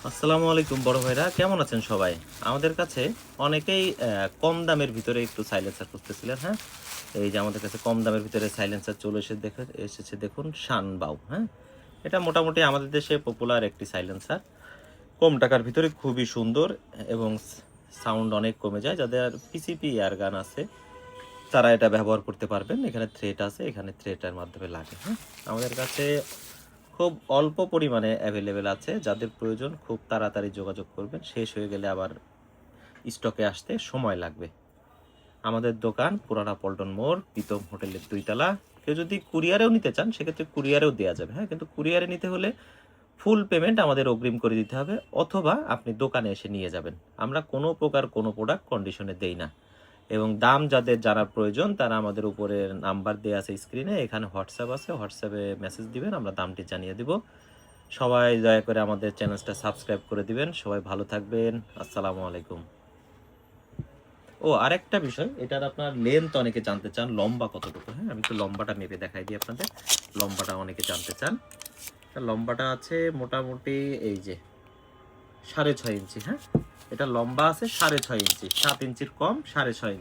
আসসালামু আলাইকুম বড় ভাইরা, কেমন আছেন সবাই? আমাদের কাছে অনেকেই কম দামের ভিতরে একটু সাইলেন্সার খুঁজতেছিলেন, হ্যাঁ? এই যে আমাদের কাছে কম দামের ভিতরে সাইলেন্সার চলে এসেছে দেখুন শানবাউ, হ্যাঁ? এটা মোটামুটি আমাদের দেশে পপুলার একটি সাইলেন্সার। কম টাকার ভিতরে খুবই সুন্দর এবং সাউন্ড অনেক কমে যায়। যাদের পিসিপি এয়ার গান আছে তারা এটা ব্যবহার করতে পারবেন। এখানে থ্রেড আছে, এখানে থ্রেডের মাধ্যমে লাগে, হ্যাঁ? আমাদের কাছে খুব অল্প পরিমাণে অ্যাভেলেবেল আছে। যাদের প্রয়োজন খুব তাড়াতাড়ি যোগাযোগ করবেন। শেষ হয়ে গেলে আবার স্টকে আসতে সময় লাগবে। আমাদের দোকান পুরানা পল্টন মোড়, প্রীতম হোটেলের ২ তলা। কেউ যদি কুরিয়ারেও নিতে চান সেক্ষেত্রে কুরিয়ারেও দেওয়া যাবে, হ্যাঁ? কিন্তু কুরিয়ারে নিতে হলে ফুল পেমেন্ট আমাদের অগ্রিম করে দিতে হবে, অথবা আপনি দোকানে এসে নিয়ে যাবেন। আমরা কোনো প্রকার কোনো প্রোডাক্ট কন্ডিশনে দেই না। এবং দাম যাদের জানার প্রয়োজন তারা আমাদের উপরে নাম্বার দেওয়া আছে স্ক্রিনে, এখানে হোয়াটসঅ্যাপ আছে, হোয়াটসঅ্যাপে মেসেজ দিবেন, আমরা দামটি জানিয়ে দিব। সবাই দয়া করে আমাদের চ্যানেলটা সাবস্ক্রাইব করে দিবেন। সবাই ভালো থাকবেন। আসসালামু আলাইকুম। ও আরেকটা বিষয়, এটার আপনার লেন্থ অনেকে জানতে চান, লম্বা কতটুকু, হ্যাঁ? আমি একটু লম্বাটা মেপে দেখাই দিই আপনাদের। লম্বাটা অনেকে জানতে চান। লম্বাটা আছে মোটামুটি এই যে 6.5 ইঞ্চি, হ্যাঁ? এটা লম্বা আছে 6.5 ইঞ্চি, 7 ইঞ্চির কম, 6.5 ইঞ্চি।